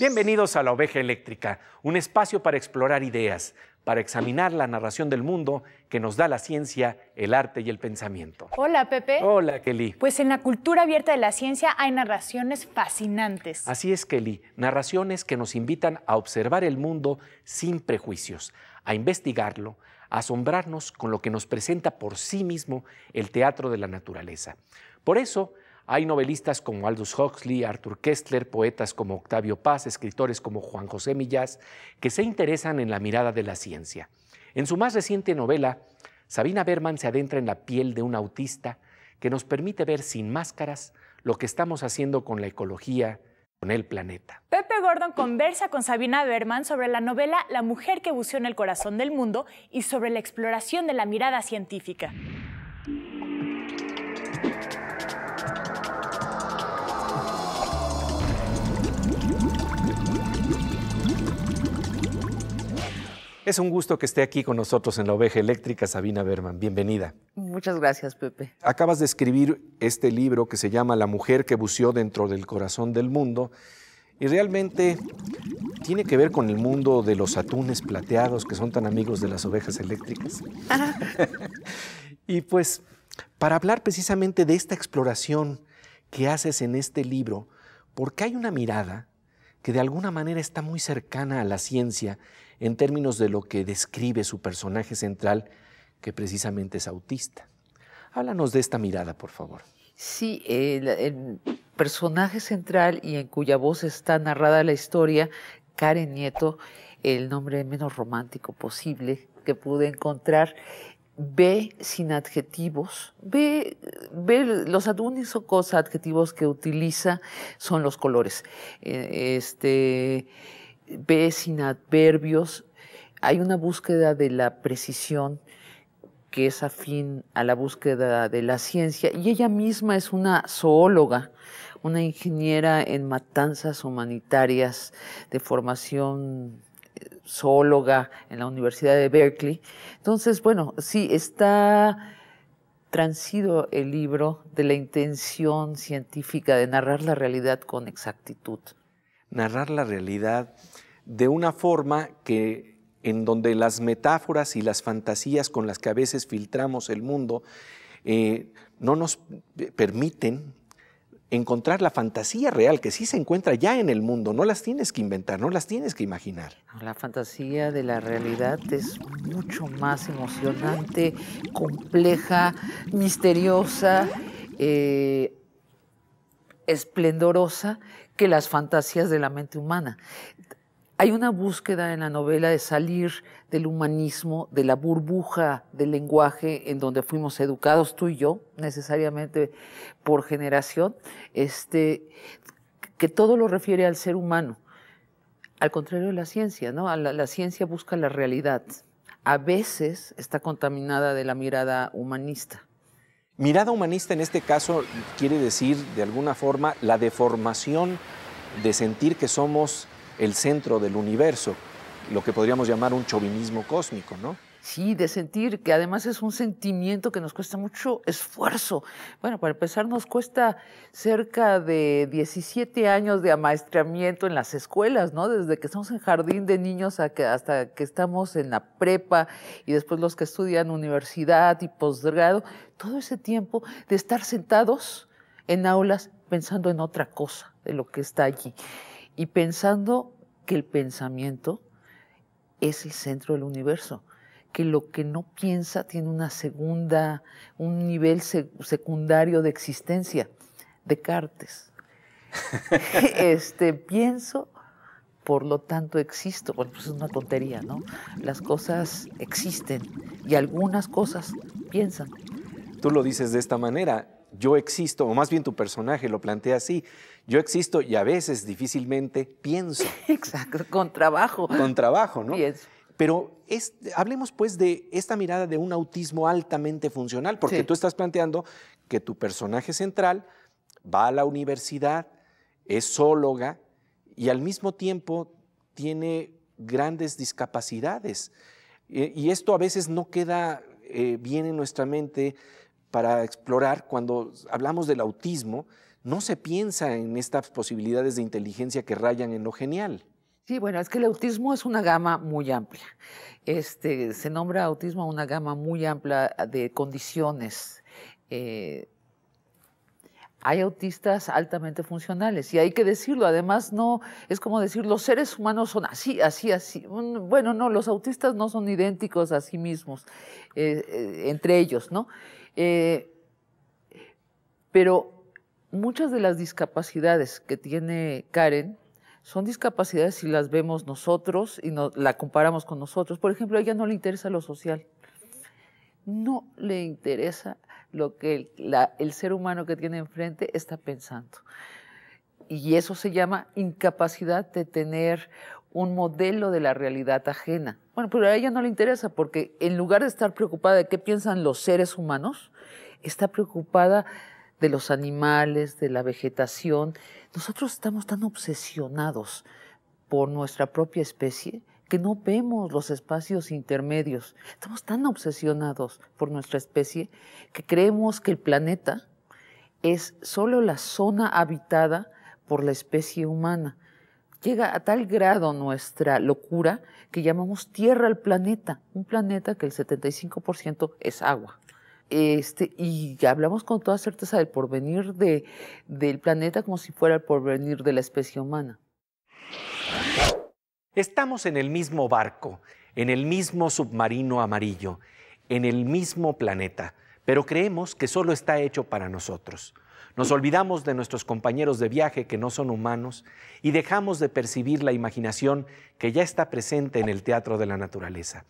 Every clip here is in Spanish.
Bienvenidos a La Oveja Eléctrica, un espacio para explorar ideas, para examinar la narración del mundo que nos da la ciencia, el arte y el pensamiento. Hola, Pepe. Hola, Kelly. Pues en la cultura abierta de la ciencia hay narraciones fascinantes. Así es, Kelly, narraciones que nos invitan a observar el mundo sin prejuicios, a investigarlo, a asombrarnos con lo que nos presenta por sí mismo el teatro de la naturaleza. Por eso, hay novelistas como Aldous Huxley, Arthur Koestler, poetas como Octavio Paz, escritores como Juan José Millás, que se interesan en la mirada de la ciencia. En su más reciente novela, Sabina Berman se adentra en la piel de un autista que nos permite ver sin máscaras lo que estamos haciendo con la ecología, con el planeta. Pepe Gordon conversa con Sabina Berman sobre la novela La mujer que buceó en el corazón del mundo y sobre la exploración de la mirada científica. Es un gusto que esté aquí con nosotros en La Oveja Eléctrica, Sabina Berman. Bienvenida. Muchas gracias, Pepe. Acabas de escribir este libro que se llama La mujer que buceó dentro del corazón del mundo y realmente tiene que ver con el mundo de los atunes plateados que son tan amigos de las ovejas eléctricas. Y pues, para hablar precisamente de esta exploración que haces en este libro, porque hay una mirada que de alguna manera está muy cercana a la ciencia en términos de lo que describe su personaje central, que precisamente es autista. Háblanos de esta mirada, por favor. Sí, el personaje central y en cuya voz está narrada la historia, Karen Nieto, el nombre menos romántico posible que pude encontrar, ve sin adjetivos, ve los únicos adjetivos que utiliza son los colores. Ve sin adverbios. Hay una búsqueda de la precisión que es afín a la búsqueda de la ciencia, y ella misma es una zoóloga, una ingeniera en matanzas humanitarias de formación zoóloga en la Universidad de Berkeley. Entonces, bueno, sí, está transido el libro de la intención científica de narrar la realidad con exactitud. Narrar la realidad de una forma en donde las metáforas y las fantasías con las que a veces filtramos el mundo no nos permiten encontrar la fantasía real que sí se encuentra ya en el mundo. No las tienes que inventar, no las tienes que imaginar. La fantasía de la realidad es mucho más emocionante, compleja, misteriosa, esplendorosa que las fantasías de la mente humana. Hay una búsqueda en la novela de salir del humanismo, de la burbuja del lenguaje en donde fuimos educados tú y yo, necesariamente por generación, que todo lo refiere al ser humano. Al contrario de la ciencia, ¿no? La ciencia busca la realidad. A veces está contaminada de la mirada humanista. Mirada humanista en este caso quiere decir, de alguna forma, la deformación de sentir que somos el centro del universo, lo que podríamos llamar un chauvinismo cósmico, ¿no? Sí, de sentir que además es un sentimiento que nos cuesta mucho esfuerzo. Bueno, para empezar nos cuesta cerca de 17 años de amaestramiento en las escuelas, ¿no? Desde que estamos en jardín de niños hasta que estamos en la prepa y después los que estudian universidad y posgrado, todo ese tiempo de estar sentados en aulas pensando en otra cosa de lo que está allí y pensando que el pensamiento es el centro del universo, que lo que no piensa tiene un nivel secundario de existencia. Descartes. Pienso, por lo tanto existo. Bueno, pues es una tontería, ¿no? Las cosas existen y algunas cosas piensan. Tú lo dices de esta manera, yo existo, o más bien tu personaje lo plantea así, yo existo y a veces difícilmente pienso. Exacto, con trabajo. Con trabajo, ¿no? Pienso. Pero hablemos pues de esta mirada de un autismo altamente funcional, porque Sí. tú estás planteando que tu personaje central va a la universidad, es zoóloga y al mismo tiempo tiene grandes discapacidades. Y esto a veces no queda bien en nuestra mente para explorar. Cuando hablamos del autismo, no se piensa en estas posibilidades de inteligencia que rayan en lo genial. Sí, bueno, es que el autismo es una gama muy amplia. Se nombra autismo una gama muy amplia de condiciones. Hay autistas altamente funcionales y hay que decirlo. Además, no es como decir los seres humanos son así, así, así. Bueno, no, los autistas no son idénticos a sí mismos, entre ellos, ¿no? Pero muchas de las discapacidades que tiene Karen son discapacidades si las vemos nosotros y la comparamos con nosotros. Por ejemplo, a ella no le interesa lo social. No le interesa lo que el ser humano que tiene enfrente está pensando. Y eso se llama incapacidad de tener un modelo de la realidad ajena. Bueno, pero a ella no le interesa porque en lugar de estar preocupada de qué piensan los seres humanos, está preocupada de los animales, de la vegetación. Nosotros estamos tan obsesionados por nuestra propia especie que no vemos los espacios intermedios. Estamos tan obsesionados por nuestra especie que creemos que el planeta es solo la zona habitada por la especie humana. Llega a tal grado nuestra locura que llamamos Tierra al planeta, un planeta que el 75% es agua. Y hablamos con toda certeza del porvenir del planeta como si fuera el porvenir de la especie humana. Estamos en el mismo barco, en el mismo submarino amarillo, en el mismo planeta, pero creemos que solo está hecho para nosotros. Nos olvidamos de nuestros compañeros de viaje que no son humanos y dejamos de percibir la imaginación que ya está presente en el teatro de la naturaleza.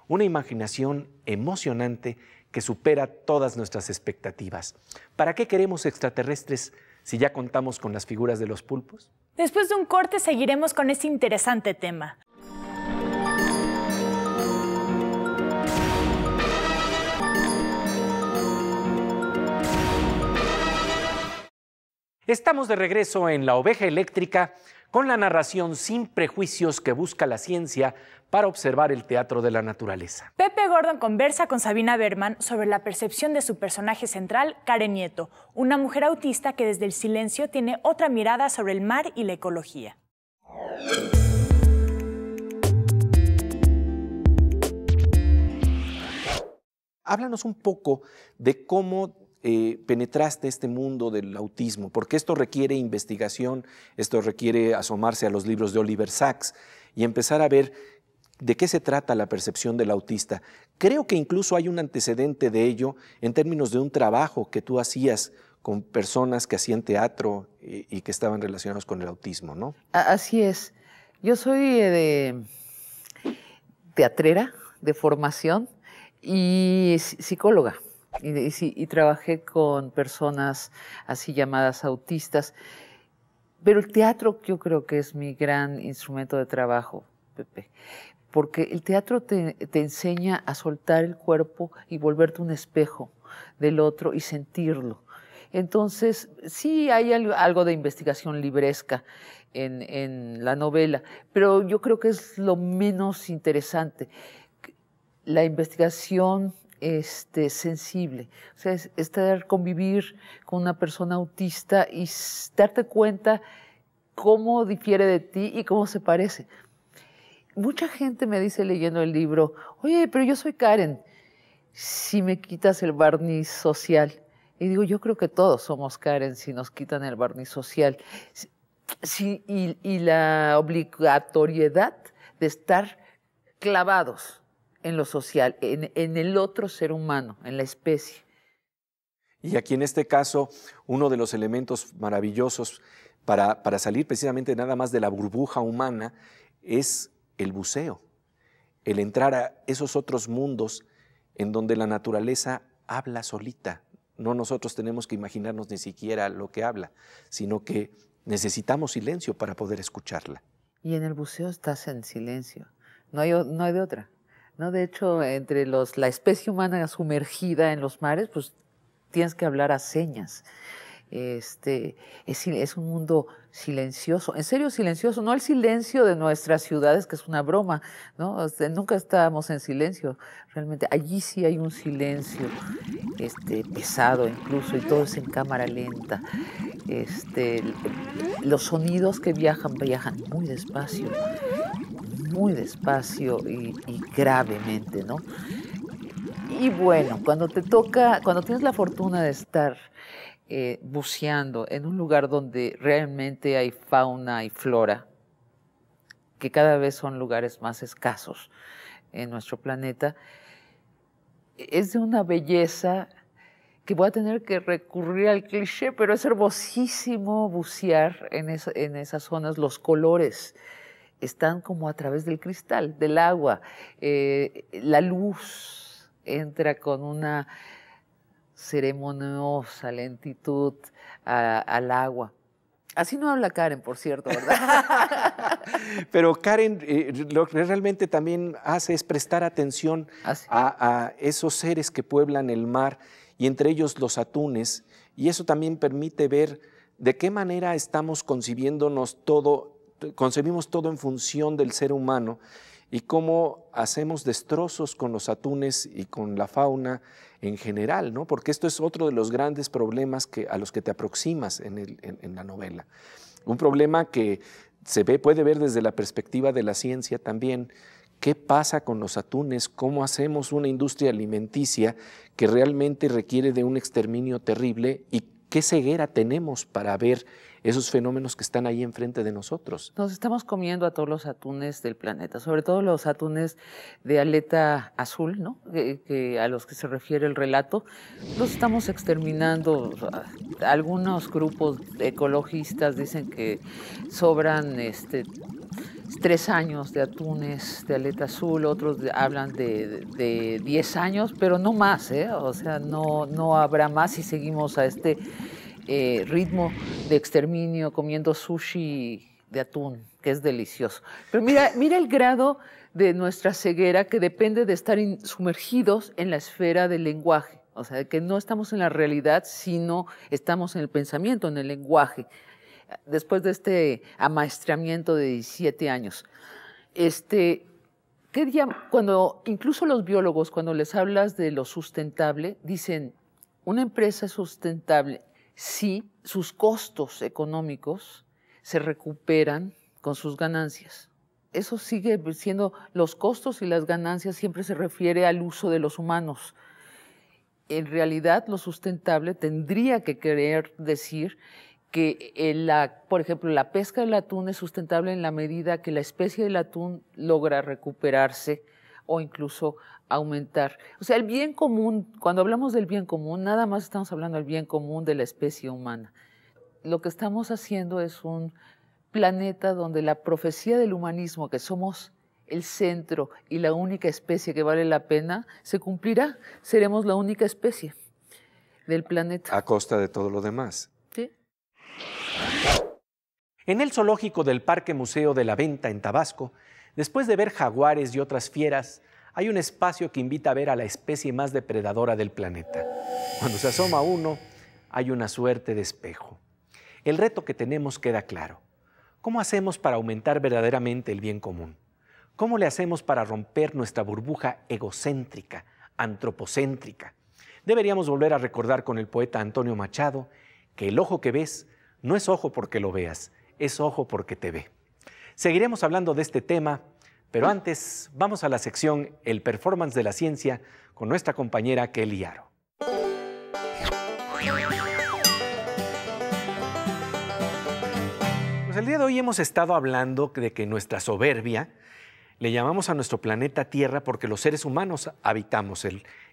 Una imaginación emocionante que supera todas nuestras expectativas. ¿Para qué queremos extraterrestres si ya contamos con las figuras de los pulpos? Después de un corte seguiremos con este interesante tema. Estamos de regreso en La Oveja Eléctrica con la narración sin prejuicios que busca la ciencia para observar el teatro de la naturaleza. Pepe Gordon conversa con Sabina Berman sobre la percepción de su personaje central, Karen Nieto, una mujer autista que desde el silencio tiene otra mirada sobre el mar y la ecología. Háblanos un poco de cómo penetraste este mundo del autismo, porque esto requiere investigación, esto requiere asomarse a los libros de Oliver Sacks y empezar a ver de qué se trata la percepción del autista. Creo que incluso hay un antecedente de ello en términos de un trabajo que tú hacías con personas que hacían teatro y que estaban relacionados con el autismo, ¿no? Así es. Yo soy teatrera de formación y psicóloga. Y trabajé con personas así llamadas autistas. Pero el teatro yo creo que es mi gran instrumento de trabajo, Pepe. Porque el teatro te enseña a soltar el cuerpo y volverte un espejo del otro y sentirlo. Entonces, sí hay algo de investigación libresca en la novela, pero yo creo que es lo menos interesante. La investigación sensible, o sea, convivir con una persona autista y darte cuenta cómo difiere de ti y cómo se parece. Mucha gente me dice leyendo el libro, oye, pero yo soy Karen, si me quitas el barniz social. Y digo, yo creo que todos somos Karen si nos quitan el barniz social. Y la obligatoriedad de estar clavados en lo social, en el otro ser humano, en la especie. Y aquí en este caso, uno de los elementos maravillosos para salir precisamente nada más de la burbuja humana es el buceo, el entrar a esos otros mundos en donde la naturaleza habla solita. No nosotros tenemos que imaginarnos ni siquiera lo que habla, sino que necesitamos silencio para poder escucharla. Y en el buceo estás en silencio, no hay de otra. ¿No? De hecho, entre la especie humana sumergida en los mares, pues tienes que hablar a señas. Es un mundo silencioso, en serio silencioso, no el silencio de nuestras ciudades, que es una broma, ¿no? Nunca estábamos en silencio, realmente. Allí sí hay un silencio pesado incluso, y todo es en cámara lenta. Los sonidos que viajan muy despacio y gravemente, ¿no? Y bueno, cuando tienes la fortuna de estar buceando en un lugar donde realmente hay fauna y flora, que cada vez son lugares más escasos en nuestro planeta, es de una belleza que voy a tener que recurrir al cliché, pero es hermosísimo bucear en esas zonas. Los colores están como a través del cristal, del agua. La luz entra con una ceremoniosa lentitud al agua. Así no habla Karen, por cierto, ¿verdad? Pero Karen, lo que realmente también hace es prestar atención a esos seres que pueblan el mar, y entre ellos los atunes, y eso también permite ver de qué manera estamos concebimos todo en función del ser humano, y cómo hacemos destrozos con los atunes y con la fauna en general, ¿no? Porque esto es otro de los grandes problemas a los que te aproximas en la novela. Un problema que puede ver desde la perspectiva de la ciencia también. ¿Qué pasa con los atunes? ¿Cómo hacemos una industria alimenticia que realmente requiere de un exterminio terrible? ¿Y qué ceguera tenemos para ver esos fenómenos que están ahí enfrente de nosotros? Nos estamos comiendo a todos los atunes del planeta, sobre todo los atunes de aleta azul, ¿no? A los que se refiere el relato. Los estamos exterminando. Algunos grupos ecologistas dicen que sobran 3 años de atunes de aleta azul, otros hablan de 10 años, pero no más, ¿eh? O sea, no habrá más si seguimos a ritmo de exterminio comiendo sushi de atún, que es delicioso. Pero mira el grado de nuestra ceguera, que depende de estar sumergidos en la esfera del lenguaje. O sea, que no estamos en la realidad, sino estamos en el pensamiento, en el lenguaje. Después de este amaestramiento de 17 años, incluso los biólogos, cuando les hablas de lo sustentable, dicen, una empresa es sustentable si sus costos económicos se recuperan con sus ganancias. Eso sigue siendo, los costos y las ganancias siempre se refiere al uso de los humanos. En realidad, lo sustentable tendría que querer decir que, por ejemplo, la pesca del atún es sustentable en la medida que la especie del atún logra recuperarse o incluso aumentar. O sea, el bien común, cuando hablamos del bien común, nada más estamos hablando del bien común de la especie humana. Lo que estamos haciendo es un planeta donde la profecía del humanismo, que somos el centro y la única especie que vale la pena, se cumplirá. Seremos la única especie del planeta. A costa de todo lo demás. Sí. En el zoológico del Parque Museo de la Venta en Tabasco, después de ver jaguares y otras fieras, hay un espacio que invita a ver a la especie más depredadora del planeta. Cuando se asoma uno, hay una suerte de espejo. El reto que tenemos queda claro. ¿Cómo hacemos para aumentar verdaderamente el bien común? ¿Cómo le hacemos para romper nuestra burbuja egocéntrica, antropocéntrica? Deberíamos volver a recordar con el poeta Antonio Machado que el ojo que ves no es ojo porque lo veas, es ojo porque te ve. Seguiremos hablando de este tema, pero antes vamos a la sección El Performance de la Ciencia con nuestra compañera Kelly Aro. Pues el día de hoy hemos estado hablando de que nuestra soberbia le llamamos a nuestro planeta Tierra porque los seres humanos habitamos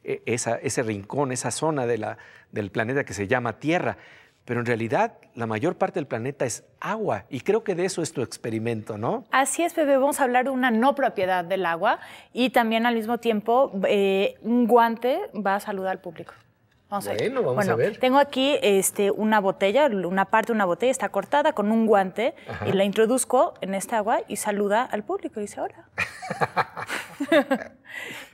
ese rincón, esa zona del planeta que se llama Tierra. Pero en realidad la mayor parte del planeta es agua y creo que de eso es tu experimento, ¿no? Así es, Pepe. Vamos a hablar de una no propiedad del agua y también al mismo tiempo un guante va a saludar al público. Vamos a ver. Tengo aquí una botella, una parte de una botella está cortada con un guante. Ajá. Y la introduzco en esta agua y saluda al público y dice hola.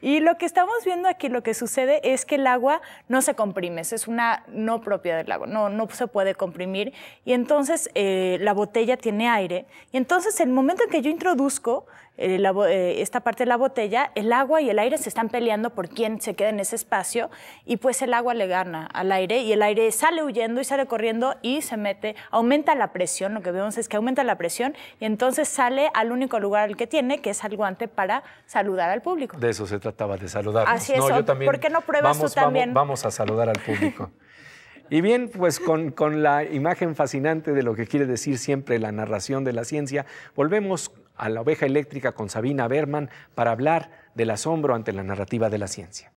Y lo que estamos viendo aquí, lo que sucede es que el agua no se comprime, es una no propiedad del agua, no se puede comprimir. Y entonces la botella tiene aire. Y entonces el momento en que yo introduzco esta parte de la botella, el agua y el aire se están peleando por quién se queda en ese espacio, y pues el agua le gana al aire y el aire sale huyendo y sale corriendo y se mete, aumenta la presión. Lo que vemos es que aumenta la presión y entonces sale al único lugar al que tiene, que es al guante, para saludar al público. De eso se trataba, de saludarnos. Así es. No, yo también, ¿por qué no pruebas tú también? Vamos a saludar al público. Y bien, pues con la imagen fascinante de lo que quiere decir siempre la narración de la ciencia, volvemos a La Oveja Eléctrica con Sabina Berman para hablar del asombro ante la narrativa de la ciencia.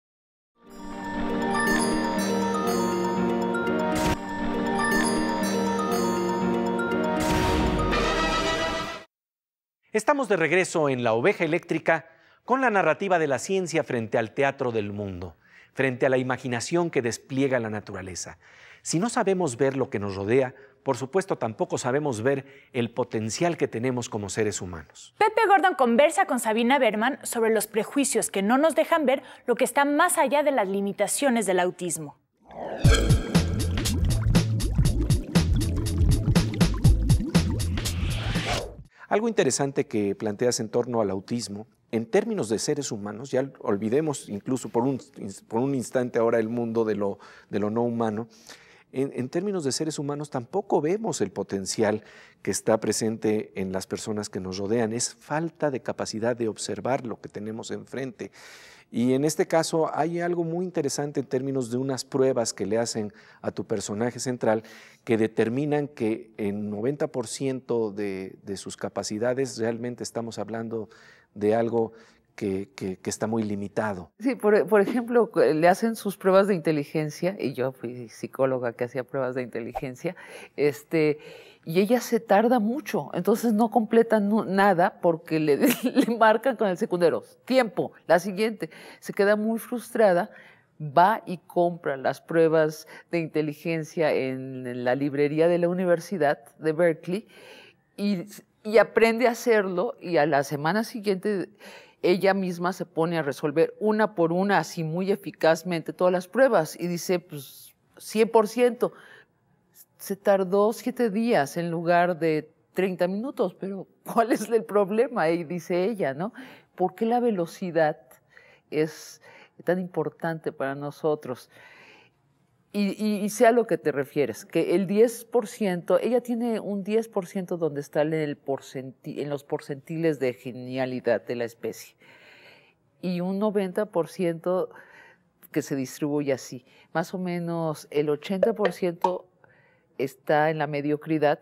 Estamos de regreso en La Oveja Eléctrica con la narrativa de la ciencia frente al teatro del mundo, frente a la imaginación que despliega la naturaleza. Si no sabemos ver lo que nos rodea, por supuesto tampoco sabemos ver el potencial que tenemos como seres humanos. Pepe Gordon conversa con Sabina Berman sobre los prejuicios que no nos dejan ver lo que está más allá de las limitaciones del autismo. Algo interesante que planteas en torno al autismo, en términos de seres humanos, ya olvidemos incluso por un instante ahora el mundo de lo no humano, en términos de seres humanos tampoco vemos el potencial que está presente en las personas que nos rodean. Es falta de capacidad de observar lo que tenemos enfrente. Y en este caso hay algo muy interesante en términos de unas pruebas que le hacen a tu personaje central que determinan que en 90% de sus capacidades realmente estamos hablando de algo que está muy limitado. Sí, por ejemplo, le hacen sus pruebas de inteligencia, y yo fui psicóloga que hacía pruebas de inteligencia, y ella se tarda mucho, entonces no completa nada porque le marcan con el secundero, tiempo, la siguiente, se queda muy frustrada, va y compra las pruebas de inteligencia en la librería de la Universidad de Berkeley y aprende a hacerlo, y a la semana siguiente ella misma se pone a resolver una por una, así muy eficazmente, todas las pruebas, y dice, pues, 100%. Se tardó 7 días en lugar de 30 minutos, pero ¿cuál es el problema? Y dice ella, ¿no? ¿Por qué la velocidad es tan importante para nosotros? Y sé a lo que te refieres, que el 10%, ella tiene un 10% donde está en los porcentiles de genialidad de la especie, y un 90% que se distribuye así. Más o menos el 80% está en la mediocridad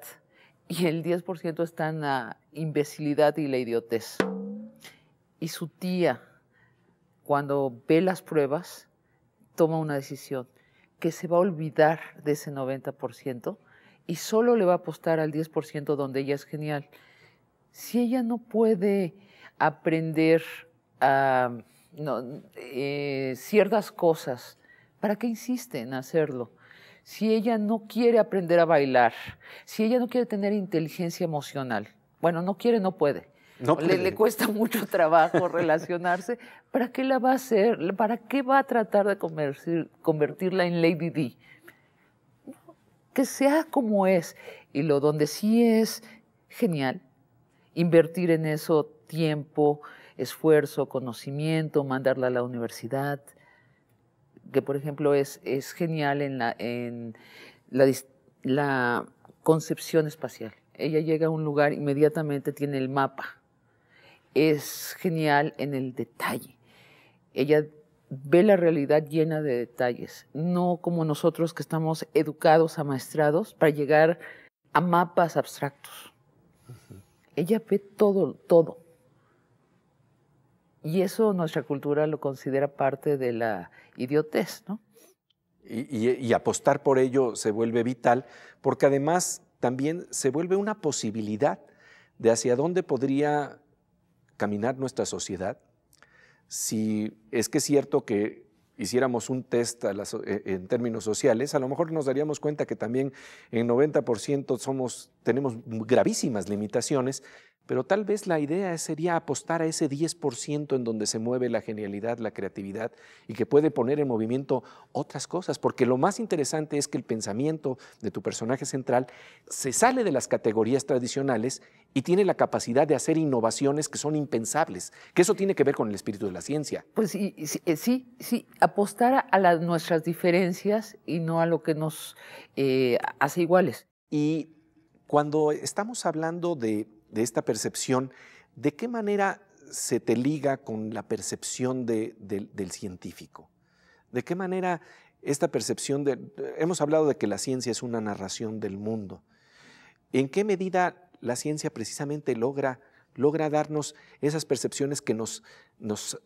y el 10% está en la imbecilidad y la idiotez. Y su tía, cuando ve las pruebas, toma una decisión, que se va a olvidar de ese 90% y solo le va a apostar al 10% donde ella es genial. Si ella no puede aprender ciertas cosas, ¿para qué insiste en hacerlo? Si ella no quiere aprender a bailar, si ella no quiere tener inteligencia emocional, bueno, no quiere, no puede. Le cuesta mucho trabajo relacionarse. ¿Para qué la va a hacer? ¿Para qué va a tratar de convertirla en Lady Di? Que sea como es. Y donde sí es genial, invertir en eso tiempo, esfuerzo, conocimiento, mandarla a la universidad, que por ejemplo es genial en la concepción espacial. Ella llega a un lugar, inmediatamente tiene el mapa. Es genial en el detalle. Ella ve la realidad llena de detalles, no como nosotros que estamos educados, amaestrados, para llegar a mapas abstractos. Ella ve todo, todo. Y eso nuestra cultura lo considera parte de la idiotez, ¿no? Y apostar por ello se vuelve vital, porque además también se vuelve una posibilidad de hacia dónde podría caminar nuestra sociedad. Si es que es cierto que hiciéramos un test en términos sociales, a lo mejor nos daríamos cuenta que también en 90% tenemos gravísimas limitaciones, pero tal vez la idea sería apostar a ese 10% en donde se mueve la genialidad, la creatividad y que puede poner en movimiento otras cosas, porque lo más interesante es que el pensamiento de tu personaje central se sale de las categorías tradicionales y tiene la capacidad de hacer innovaciones que son impensables, que eso tiene que ver con el espíritu de la ciencia. Pues sí, apostar a nuestras diferencias y no a lo que nos hace iguales. Y cuando estamos hablando de esta percepción, ¿de qué manera se te liga con la percepción del científico? ¿De qué manera esta percepción hemos hablado de que la ciencia es una narración del mundo? ¿En qué medida la ciencia precisamente logra darnos esas percepciones que nos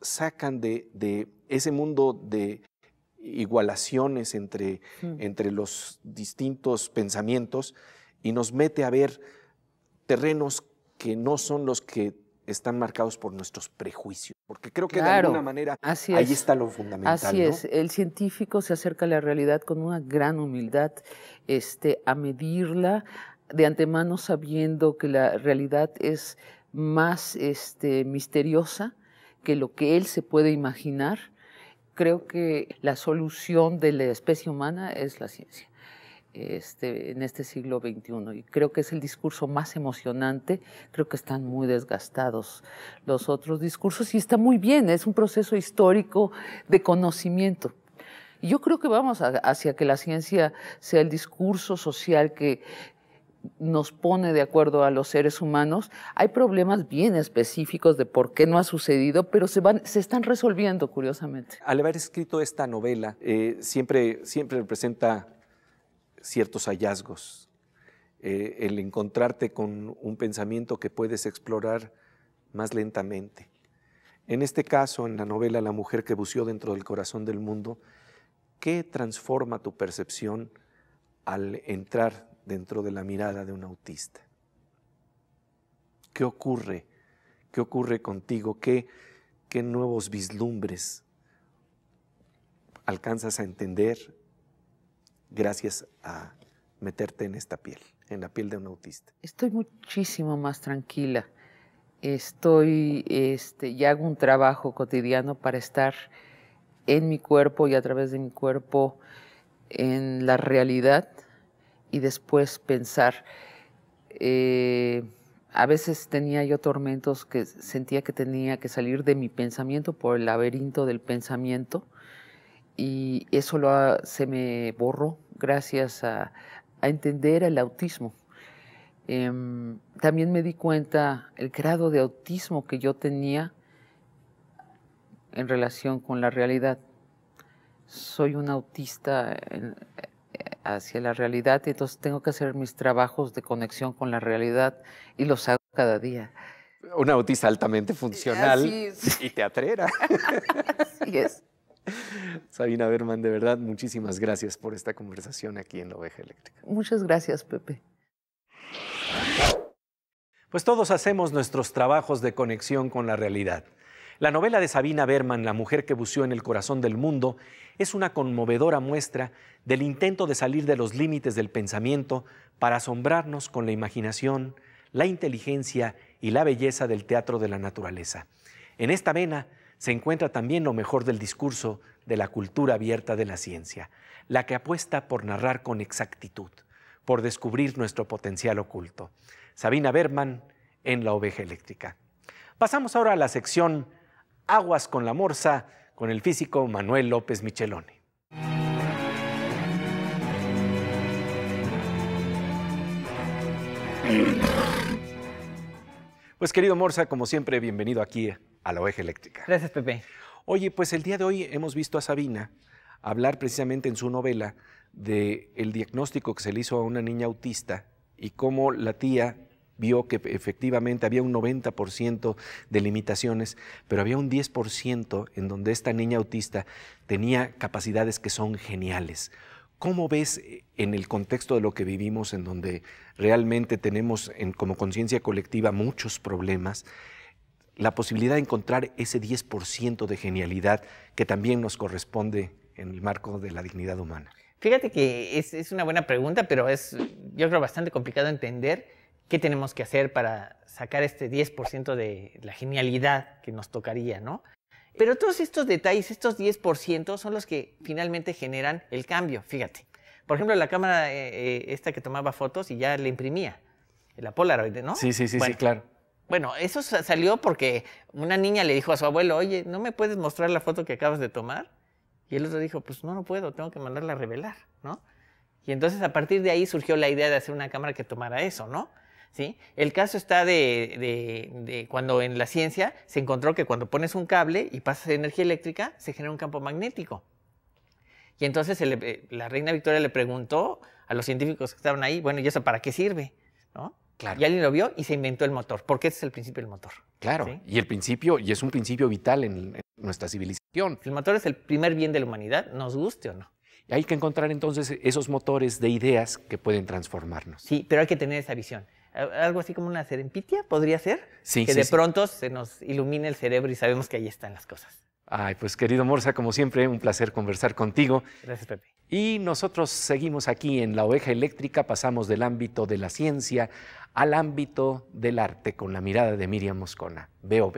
sacan de ese mundo de igualaciones entre los distintos pensamientos y nos mete a ver terrenos que no son los que están marcados por nuestros prejuicios? Porque creo que de alguna manera ahí está lo fundamental. Así es, el científico se acerca a la realidad con una gran humildad, a medirla de antemano, sabiendo que la realidad es más misteriosa que lo que él se puede imaginar. Creo que la solución de la especie humana es la ciencia. En este siglo XXI, y creo que es el discurso más emocionante. Creo que están muy desgastados los otros discursos y está muy bien, es un proceso histórico de conocimiento. Y yo creo que vamos hacia que la ciencia sea el discurso social que nos pone de acuerdo a los seres humanos. Hay problemas bien específicos de por qué no ha sucedido, pero se están resolviendo, curiosamente. Al haber escrito esta novela, siempre representa ciertos hallazgos, el encontrarte con un pensamiento que puedes explorar más lentamente. En este caso, en la novela La mujer que buceó dentro del corazón del mundo, ¿qué transforma tu percepción al entrar dentro de la mirada de un autista? ¿Qué ocurre? ¿Qué ocurre contigo? ¿Qué nuevos vislumbres alcanzas a entender gracias a meterte en esta piel, en la piel de un autista? Estoy muchísimo más tranquila. Ya hago un trabajo cotidiano para estar en mi cuerpo y a través de mi cuerpo en la realidad y después pensar. A veces tenía yo tormentos que sentía que tenía que salir de mi pensamiento por el laberinto del pensamiento, y eso se me borró gracias a entender el autismo. También me di cuenta el grado de autismo que yo tenía en relación con la realidad. Soy un autista hacia la realidad, y entonces tengo que hacer mis trabajos de conexión con la realidad y los hago cada día. Una autista altamente funcional y teatrera. Así es. Sabina Berman, de verdad, muchísimas gracias por esta conversación aquí en La Oveja Eléctrica. Muchas gracias, Pepe. Pues todos hacemos nuestros trabajos de conexión con la realidad. La novela de Sabina Berman, La mujer que buceó en el corazón del mundo, es una conmovedora muestra del intento de salir de los límites del pensamiento para asombrarnos con la imaginación, la inteligencia y la belleza del teatro de la naturaleza. En esta vena se encuentra también lo mejor del discurso de la cultura abierta de la ciencia, la que apuesta por narrar con exactitud, por descubrir nuestro potencial oculto. Sabina Berman en La Oveja Eléctrica. Pasamos ahora a la sección Aguas con la Morsa, con el físico Manuel López Michelone. Pues querido Morsa, como siempre, bienvenido aquí a La Oveja Eléctrica. Gracias, Pepe. Oye, pues el día de hoy hemos visto a Sabina hablar precisamente en su novela del diagnóstico que se le hizo a una niña autista y cómo la tía vio que efectivamente había un 90% de limitaciones, pero había un 10% en donde esta niña autista tenía capacidades que son geniales. ¿Cómo ves en el contexto de lo que vivimos, en donde realmente tenemos como conciencia colectiva muchos problemas, la posibilidad de encontrar ese 10% de genialidad que también nos corresponde en el marco de la dignidad humana? Fíjate que es una buena pregunta, pero es, yo creo, bastante complicado entender qué tenemos que hacer para sacar este 10% de la genialidad que nos tocaría, ¿no? Pero todos estos detalles, estos 10% son los que finalmente generan el cambio, fíjate. Por ejemplo, la cámara esta que tomaba fotos y ya le imprimía, la Polaroid, ¿no? Sí, bueno, claro. Bueno, eso salió porque una niña le dijo a su abuelo, oye, ¿no me puedes mostrar la foto que acabas de tomar? Y el otro dijo, pues no puedo, tengo que mandarla a revelar, ¿no? Y entonces a partir de ahí surgió la idea de hacer una cámara que tomara eso, ¿no? ¿Sí? El caso está de cuando en la ciencia se encontró que cuando pones un cable y pasas energía eléctrica, se genera un campo magnético. Y entonces la reina Victoria le preguntó a los científicos que estaban ahí, bueno, ¿y eso para qué sirve? ¿No? Claro. Y alguien lo vio y se inventó el motor, porque ese es el principio del motor. Claro, ¿sí? y es un principio vital en nuestra civilización. El motor es el primer bien de la humanidad, nos guste o no. Y hay que encontrar entonces esos motores de ideas que pueden transformarnos. Sí, pero hay que tener esa visión. Algo así como una serendipitia, ¿podría ser? Sí, que de pronto se nos ilumine el cerebro y sabemos que ahí están las cosas. Ay, pues querido Morsa, como siempre, un placer conversar contigo. Gracias, Pepe. Y nosotros seguimos aquí en La Oveja Eléctrica, pasamos del ámbito de la ciencia al ámbito del arte con la mirada de Miriam Moscona. Veo.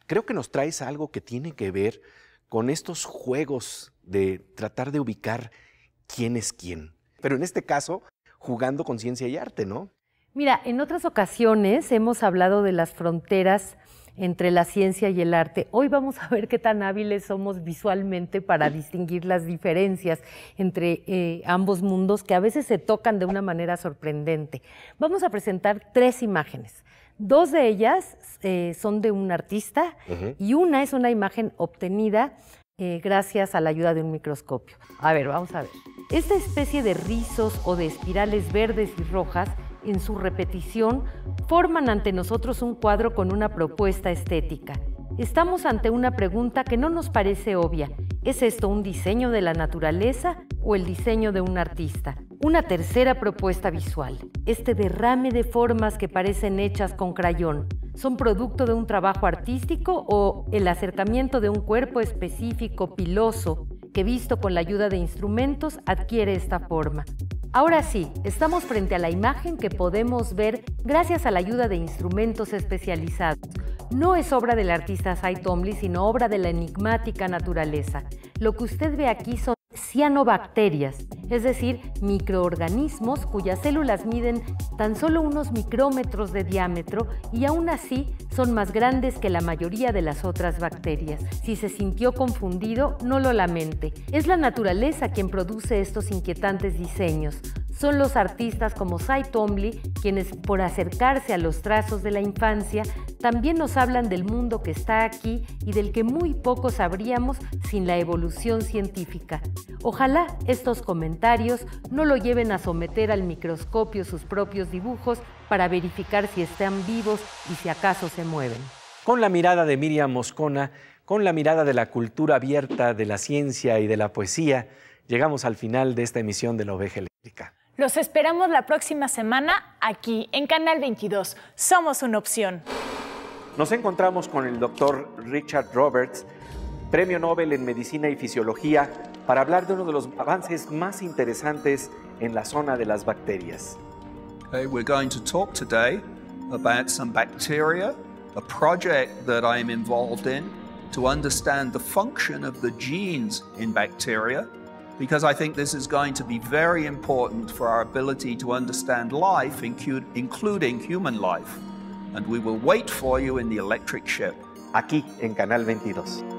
Creo que nos traes algo que tiene que ver con estos juegos de tratar de ubicar quién es quién. Pero en este caso, jugando con ciencia y arte, ¿no? Mira, en otras ocasiones hemos hablado de las fronteras entre la ciencia y el arte. Hoy vamos a ver qué tan hábiles somos visualmente para distinguir las diferencias entre ambos mundos que a veces se tocan de una manera sorprendente. Vamos a presentar 3 imágenes. 2 de ellas son de un artista y una es una imagen obtenida gracias a la ayuda de un microscopio. A ver, vamos a ver. Esta especie de rizos o de espirales verdes y rojas, en su repetición, forman ante nosotros un cuadro con una propuesta estética. Estamos ante una pregunta que no nos parece obvia. ¿Es esto un diseño de la naturaleza o el diseño de un artista? Una tercera propuesta visual. Este derrame de formas que parecen hechas con crayón, ¿son producto de un trabajo artístico o el acercamiento de un cuerpo específico piloso que, visto con la ayuda de instrumentos, adquiere esta forma? Ahora sí, estamos frente a la imagen que podemos ver gracias a la ayuda de instrumentos especializados. No es obra del artista Cy Twombly, sino obra de la enigmática naturaleza. Lo que usted ve aquí son cianobacterias, es decir, microorganismos cuyas células miden tan solo unos micrómetros de diámetro y aún así son más grandes que la mayoría de las otras bacterias. Si se sintió confundido, no lo lamente. Es la naturaleza quien produce estos inquietantes diseños. Son los artistas como Cy Twombly quienes, por acercarse a los trazos de la infancia, también nos hablan del mundo que está aquí y del que muy poco sabríamos sin la evolución científica. Ojalá estos comentarios no lo lleven a someter al microscopio sus propios dibujos para verificar si están vivos y si acaso se mueven. Con la mirada de Miriam Moscona, con la mirada de la cultura abierta, de la ciencia y de la poesía, llegamos al final de esta emisión de La Oveja Eléctrica. Los esperamos la próxima semana aquí en Canal 22. Somos una opción. Nos encontramos con el doctor Richard Roberts, Premio Nobel en Medicina y Fisiología, para hablar de uno de los avances más interesantes en la zona de las bacterias. Okay, we're going to talk today about some bacteria, a project that I'm involved in to understand the function of the genes in bacteria, because I think this is going to be very important for our ability to understand life, including human life. And we will wait for you in the electric ship. Aquí en Canal 22.